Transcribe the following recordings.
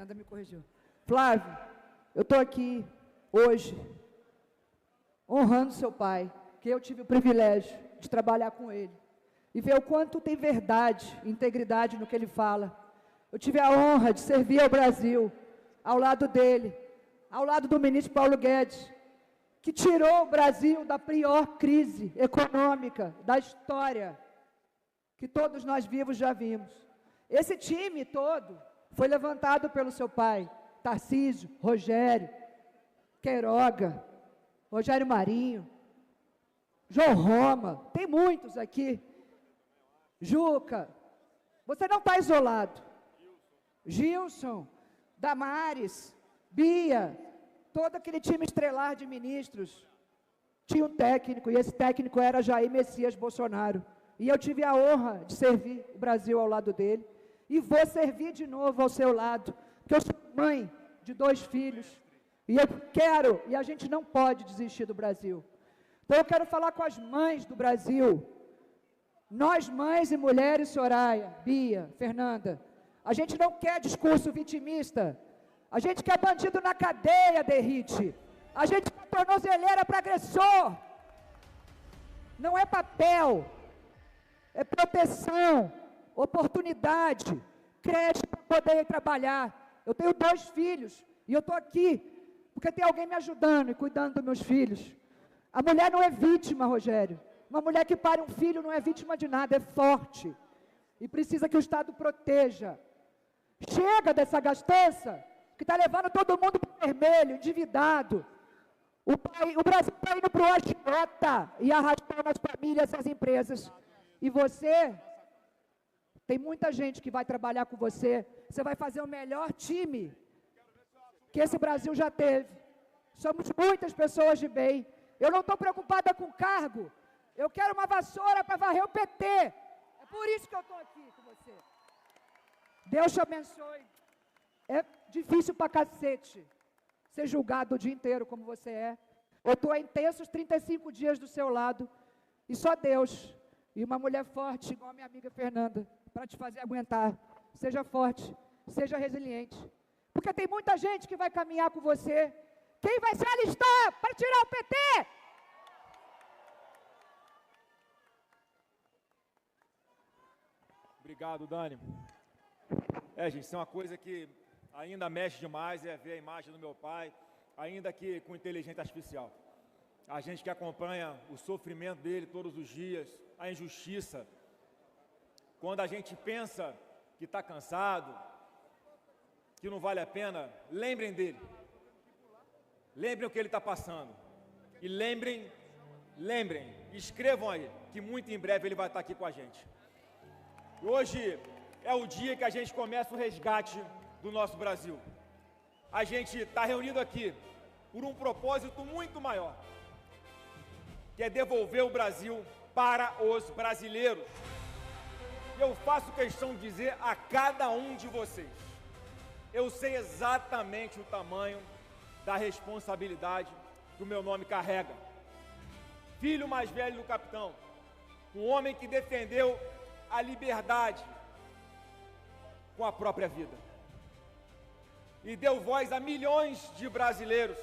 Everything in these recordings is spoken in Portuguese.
Fernanda me corrigiu. Flávio, eu estou aqui hoje honrando seu pai, que eu tive o privilégio de trabalhar com ele e ver o quanto tem verdade, integridade no que ele fala. Eu tive a honra de servir ao Brasil, ao lado dele, ao lado do ministro Paulo Guedes, que tirou o Brasil da pior crise econômica da história, que todos nós vivos já vimos. Esse time todo foi levantado pelo seu pai, Tarcísio, Rogério, Queiroga, Rogério Marinho, João Roma, tem muitos aqui, Juca, você não está isolado, Gilson, Damares, Bia, todo aquele time estrelar de ministros, tinha um técnico, e esse técnico era Jair Messias Bolsonaro, e eu tive a honra de servir o Brasil ao lado dele, e vou servir de novo ao seu lado, porque eu sou mãe de 2 filhos, e eu quero, e a gente não pode desistir do Brasil. Então eu quero falar com as mães do Brasil, nós mães e mulheres, Soraya, Bia, Fernanda, a gente não quer discurso vitimista, a gente quer bandido na cadeia, Derrite, a gente quer tornozeleira para agressor, não é papel, é proteção, oportunidade, crédito para poder trabalhar. Eu tenho 2 filhos e eu estou aqui porque tem alguém me ajudando e cuidando dos meus filhos. A mulher não é vítima, Rogério. Uma mulher que pare um filho não é vítima de nada, é forte. E precisa que o Estado proteja. Chega dessa gastança que está levando todo mundo para o vermelho, endividado. O Brasil está indo para o agiota e arrastando as famílias, as empresas. E você, tem muita gente que vai trabalhar com você, você vai fazer o melhor time que esse Brasil já teve. Somos muitas pessoas de bem. Eu não estou preocupada com cargo, eu quero uma vassoura para varrer o PT. É por isso que eu estou aqui com você. Deus te abençoe. É difícil pra cacete ser julgado o dia inteiro como você é. Eu estou há intensos 35 dias do seu lado, e só Deus e uma mulher forte, igual a minha amiga Fernanda, para te fazer aguentar. Seja forte, seja resiliente. Porque tem muita gente que vai caminhar com você. Quem vai se alistar para tirar o PT? Obrigado, Dani. Gente, isso é uma coisa que ainda mexe demais, é ver a imagem do meu pai, ainda que com inteligência artificial. A gente que acompanha o sofrimento dele todos os dias, a injustiça. Quando a gente pensa que está cansado, que não vale a pena, lembrem dele. Lembrem o que ele está passando. E lembrem, escrevam aí, que muito em breve ele vai estar aqui com a gente. E hoje é o dia que a gente começa o resgate do nosso Brasil. A gente está reunido aqui por um propósito muito maior, que é devolver o Brasil para os brasileiros. E eu faço questão de dizer a cada um de vocês, eu sei exatamente o tamanho da responsabilidade que o meu nome carrega. Filho mais velho do capitão, um homem que defendeu a liberdade com a própria vida e deu voz a milhões de brasileiros.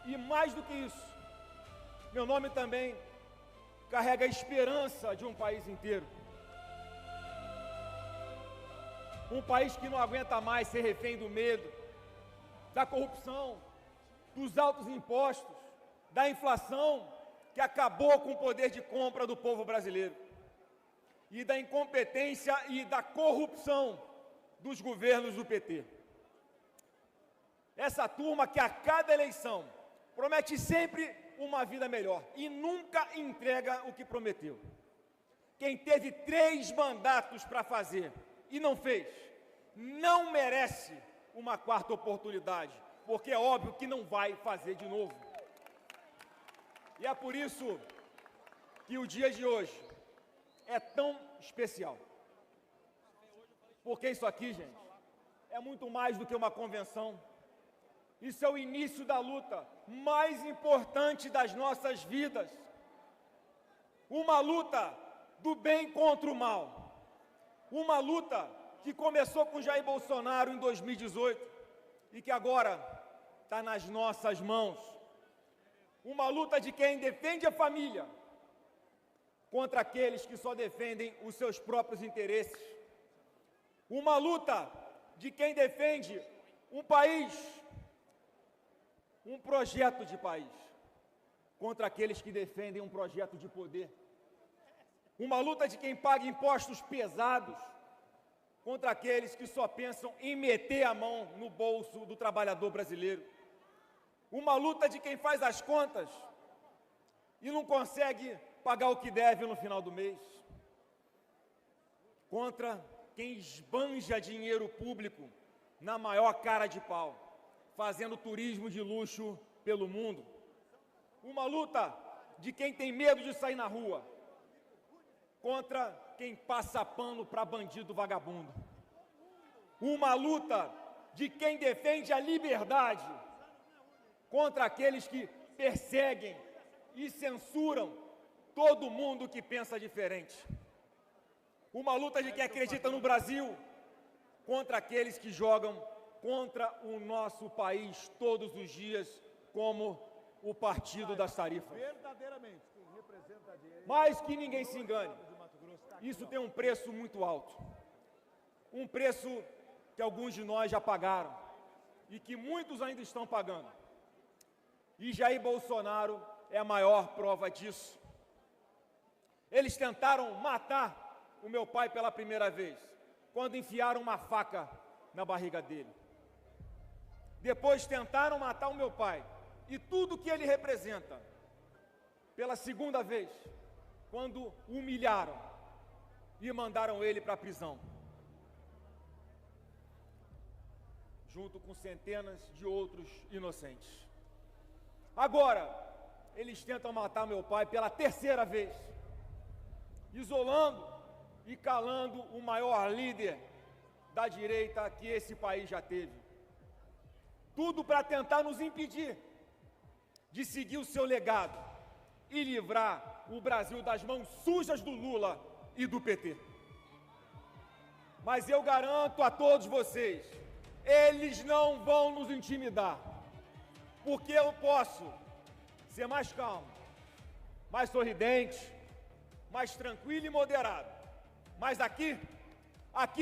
E mais do que isso, meu nome também carrega a esperança de um país inteiro. Um país que não aguenta mais ser refém do medo, da corrupção, dos altos impostos, da inflação que acabou com o poder de compra do povo brasileiro, e da incompetência e da corrupção dos governos do PT. Essa turma que a cada eleição promete sempre uma vida melhor e nunca entrega o que prometeu. Quem teve 3 mandatos para fazer e não fez, não merece uma 4ª oportunidade, porque é óbvio que não vai fazer de novo. E é por isso que o dia de hoje é tão especial. Porque isso aqui, gente, é muito mais do que uma convenção. Isso é o início da luta mais importante das nossas vidas. Uma luta do bem contra o mal. Uma luta que começou com Jair Bolsonaro em 2018 e que agora está nas nossas mãos. Uma luta de quem defende a família contra aqueles que só defendem os seus próprios interesses. Uma luta de quem defende um país, um projeto de país, contra aqueles que defendem um projeto de poder. Uma luta de quem paga impostos pesados contra aqueles que só pensam em meter a mão no bolso do trabalhador brasileiro. Uma luta de quem faz as contas e não consegue pagar o que deve no final do mês. Contra quem esbanja dinheiro público na maior cara de pau, fazendo turismo de luxo pelo mundo. Uma luta de quem tem medo de sair na rua, contra quem passa pano para bandido vagabundo. Uma luta de quem defende a liberdade, contra aqueles que perseguem e censuram todo mundo que pensa diferente. Uma luta de quem acredita no Brasil, contra aqueles que jogam contra o nosso país todos os dias, como o Partido das Tarifas. Mas que ninguém se engane, isso tem um preço muito alto. Um preço que alguns de nós já pagaram e que muitos ainda estão pagando. E Jair Bolsonaro é a maior prova disso. Eles tentaram matar o meu pai pela primeira vez, quando enfiaram uma faca na barriga dele. Depois tentaram matar o meu pai e tudo que ele representa, pela segunda vez, quando o humilharam e mandaram ele para a prisão, junto com centenas de outros inocentes. Agora, eles tentam matar meu pai pela terceira vez, isolando e calando o maior líder da direita que esse país já teve. Tudo para tentar nos impedir de seguir o seu legado e livrar o Brasil das mãos sujas do Lula e do PT. Mas eu garanto a todos vocês, eles não vão nos intimidar, porque eu posso ser mais calmo, mais sorridente, mais tranquilo e moderado. Mas aqui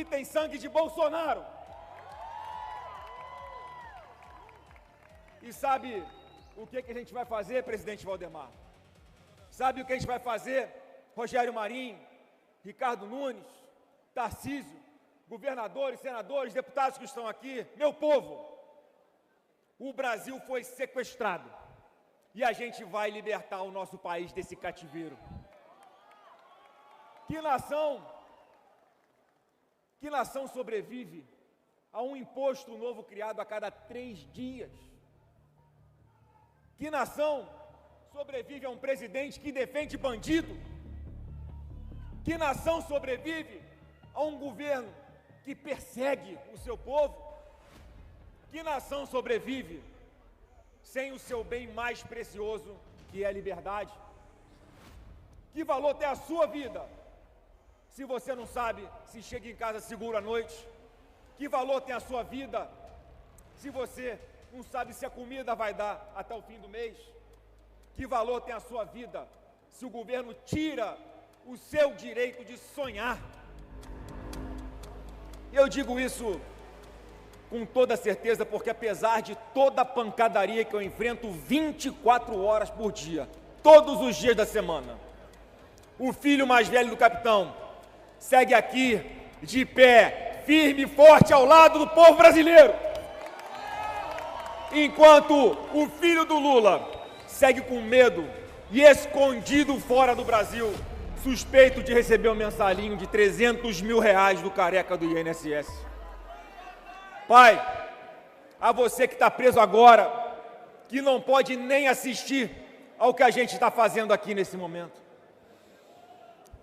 tem sangue de Bolsonaro. E sabe o que a gente vai fazer, presidente Valdemar? Sabe o que a gente vai fazer, Rogério Marinho, Ricardo Nunes, Tarcísio, governadores, senadores, deputados que estão aqui, meu povo? O Brasil foi sequestrado e a gente vai libertar o nosso país desse cativeiro. Que nação sobrevive a um imposto novo criado a cada 3 dias? Que nação sobrevive a um presidente que defende bandido? Que nação sobrevive a um governo que persegue o seu povo? Que nação sobrevive sem o seu bem mais precioso, que é a liberdade? Que valor tem a sua vida se você não sabe se chega em casa seguro à noite? Que valor tem a sua vida se você não sabe se a comida vai dar até o fim do mês? Que valor tem a sua vida se o governo tira o seu direito de sonhar? Eu digo isso com toda certeza, porque apesar de toda a pancadaria que eu enfrento 24 horas por dia, todos os dias da semana, o filho mais velho do capitão segue aqui de pé, firme e forte ao lado do povo brasileiro. Enquanto o filho do Lula segue com medo e escondido fora do Brasil, suspeito de receber um mensalinho de 300 mil reais do careca do INSS. Pai, a você que está preso agora, que não pode nem assistir ao que a gente está fazendo aqui nesse momento,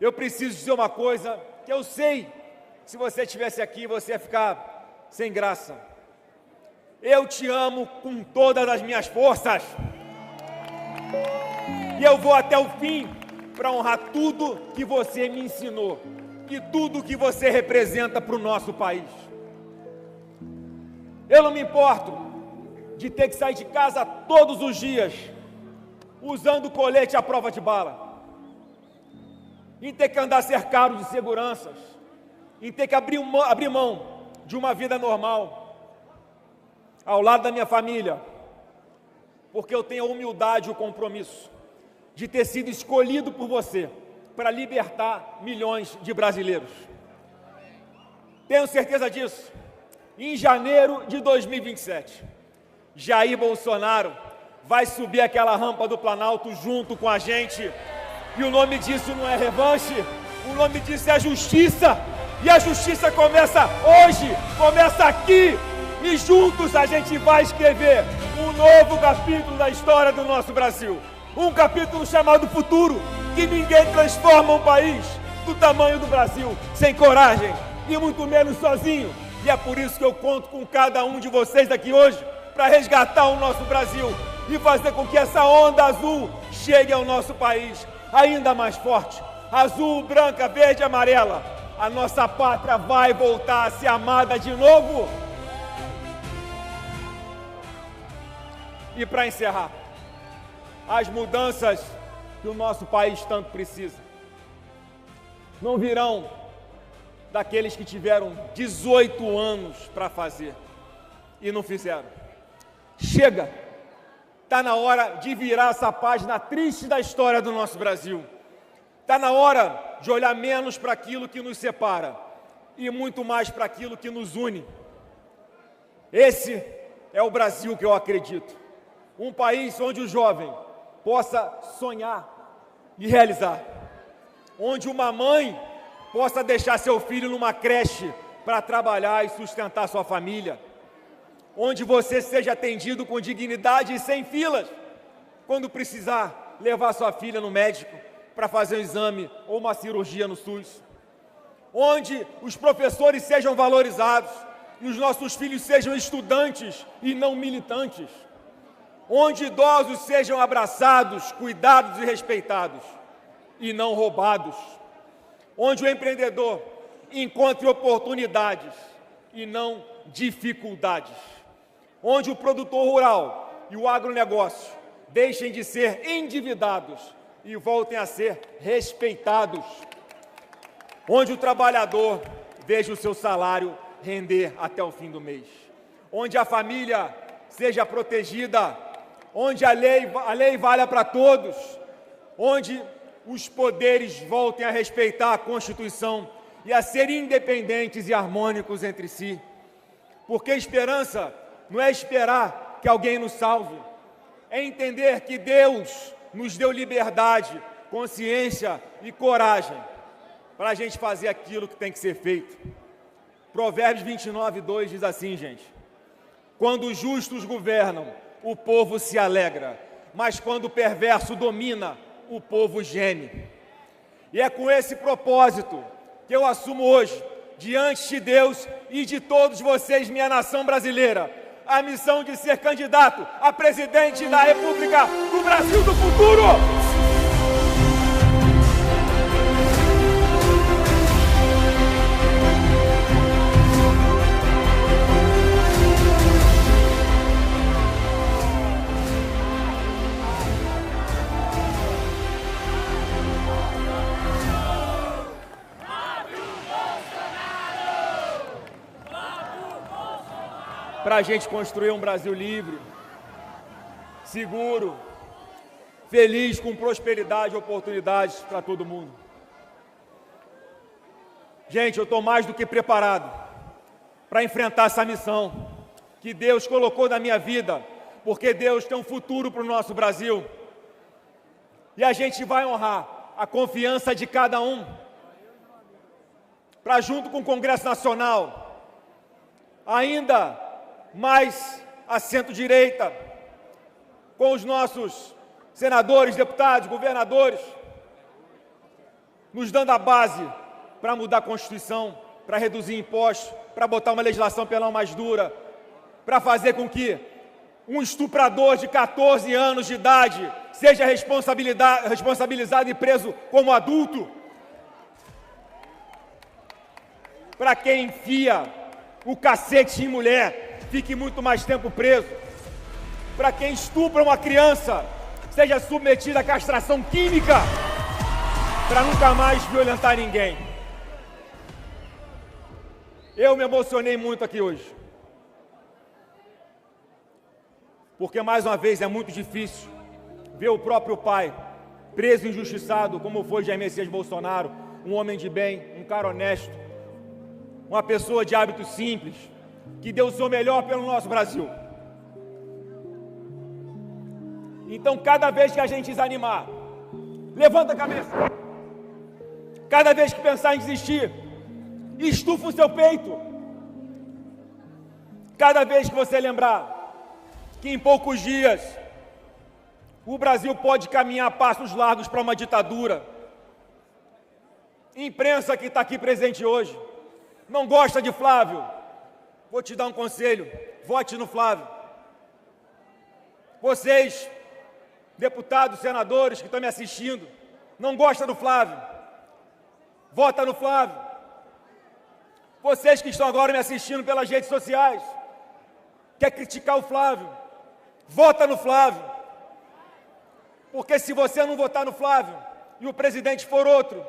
eu preciso dizer uma coisa que eu sei, se você estivesse aqui, você ia ficar sem graça. Eu te amo com todas as minhas forças. E eu vou até o fim para honrar tudo que você me ensinou. e tudo o que você representa para o nosso país. Eu não me importo de ter que sair de casa todos os dias usando colete à prova de bala, em ter que andar cercado de seguranças, em ter que abrir mão de uma vida normal, ao lado da minha família, porque eu tenho a humildade e o compromisso de ter sido escolhido por você para libertar milhões de brasileiros. Tenho certeza disso. Em janeiro de 2027, Jair Bolsonaro vai subir aquela rampa do Planalto junto com a gente. E o nome disso não é revanche, o nome disso é justiça. E a justiça começa hoje, começa aqui. E juntos a gente vai escrever um novo capítulo da história do nosso Brasil. Um capítulo chamado futuro, que ninguém transforma um país do tamanho do Brasil sem coragem e muito menos sozinho. E é por isso que eu conto com cada um de vocês aqui hoje para resgatar o nosso Brasil e fazer com que essa onda azul chegue ao nosso país ainda mais forte. Azul, branca, verde e amarela. A nossa pátria vai voltar a ser amada de novo. E para encerrar, as mudanças que o nosso país tanto precisa não virão daqueles que tiveram 18 anos para fazer e não fizeram. Chega! Está na hora de virar essa página triste da história do nosso Brasil. Está na hora de olhar menos para aquilo que nos separa e muito mais para aquilo que nos une. Esse é o Brasil que eu acredito. Um país onde o jovem possa sonhar e realizar. Onde uma mãe possa deixar seu filho numa creche para trabalhar e sustentar sua família. Onde você seja atendido com dignidade e sem filas, quando precisar levar sua filha no médico para fazer um exame ou uma cirurgia no SUS. Onde os professores sejam valorizados e os nossos filhos sejam estudantes e não militantes. Onde idosos sejam abraçados, cuidados e respeitados, e não roubados. Onde o empreendedor encontre oportunidades e não dificuldades. Onde o produtor rural e o agronegócio deixem de ser endividados e voltem a ser respeitados. Onde o trabalhador veja o seu salário render até o fim do mês. Onde a família seja protegida, onde a lei valha para todos, onde os poderes voltem a respeitar a Constituição e a ser independentes e harmônicos entre si. Porque esperança não é esperar que alguém nos salve, é entender que Deus nos deu liberdade, consciência e coragem para a gente fazer aquilo que tem que ser feito. Provérbios 29:2 diz assim, gente: quando os justos governam, o povo se alegra, mas quando o perverso domina, o povo geme. E é com esse propósito que eu assumo hoje, diante de Deus e de todos vocês, minha nação brasileira, a missão de ser candidato a presidente da República do Brasil do futuro. Para a gente construir um Brasil livre, seguro, feliz, com prosperidade e oportunidades para todo mundo. Gente, eu estou mais do que preparado para enfrentar essa missão que Deus colocou na minha vida, porque Deus tem um futuro para o nosso Brasil. E a gente vai honrar a confiança de cada um, para junto com o Congresso Nacional, ainda mais a centro-direita, com os nossos senadores, deputados, governadores, nos dando a base para mudar a Constituição, para reduzir impostos, para botar uma legislação penal mais dura, para fazer com que um estuprador de 14 anos de idade seja responsabilizado e preso como adulto. para quem enfia o cacete em mulher, fique muito mais tempo preso. Para quem estupra uma criança, seja submetida à castração química, para nunca mais violentar ninguém. Eu me emocionei muito aqui hoje, porque mais uma vez é muito difícil ver o próprio pai preso e injustiçado, como foi Jair Messias Bolsonaro, um homem de bem, um cara honesto, uma pessoa de hábitos simples, que deu o seu melhor pelo nosso Brasil. Então, cada vez que a gente desanimar, levanta a cabeça. Cada vez que pensar em desistir, estufa o seu peito. Cada vez que você lembrar que em poucos dias o Brasil pode caminhar a passos largos para uma ditadura. Imprensa que está aqui presente hoje, não gosta de Flávio? Vou te dar um conselho, vote no Flávio. Vocês, deputados, senadores que estão me assistindo, não gostam do Flávio? Vota no Flávio. Vocês que estão agora me assistindo pelas redes sociais, quer criticar o Flávio? Vota no Flávio. Porque se você não votar no Flávio e o presidente for outro,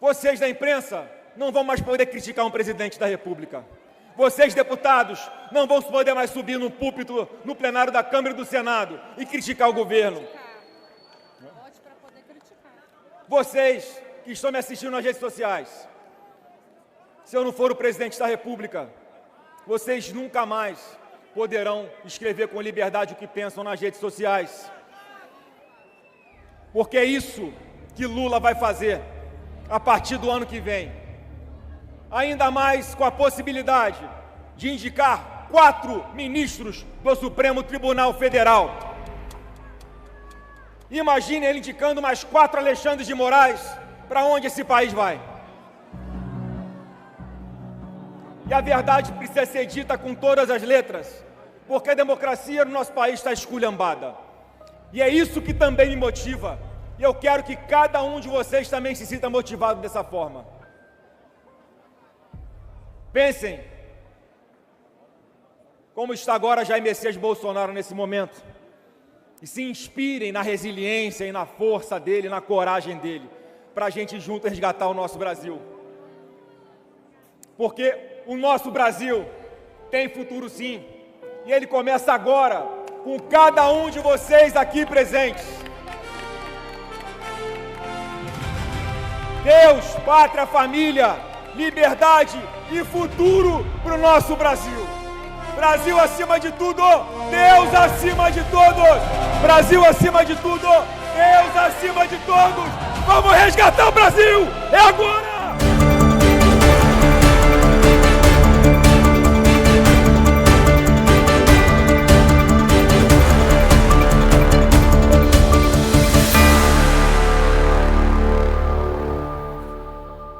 vocês da imprensa não vão mais poder criticar um presidente da República. Vocês, deputados, não vão poder mais subir no púlpito, no plenário da Câmara e do Senado e criticar o governo. Vote para poder criticar. Vocês que estão me assistindo nas redes sociais, se eu não for o presidente da República, vocês nunca mais poderão escrever com liberdade o que pensam nas redes sociais. Porque é isso que Lula vai fazer a partir do ano que vem. Ainda mais com a possibilidade de indicar 4 ministros do Supremo Tribunal Federal. Imagine ele indicando mais 4 Alexandres de Moraes. Para onde esse país vai? E a verdade precisa ser dita com todas as letras, porque a democracia no nosso país está esculhambada. E é isso que também me motiva. E eu quero que cada um de vocês também se sinta motivado dessa forma. Pensem como está agora Jair Messias Bolsonaro nesse momento. E se inspirem na resiliência e na força dele, na coragem dele, para a gente junto resgatar o nosso Brasil. Porque o nosso Brasil tem futuro sim. E ele começa agora, com cada um de vocês aqui presentes. Deus, pátria, família, liberdade e futuro para o nosso Brasil. Brasil acima de tudo, Deus acima de todos. Brasil acima de tudo, Deus acima de todos. Vamos resgatar o Brasil! É agora!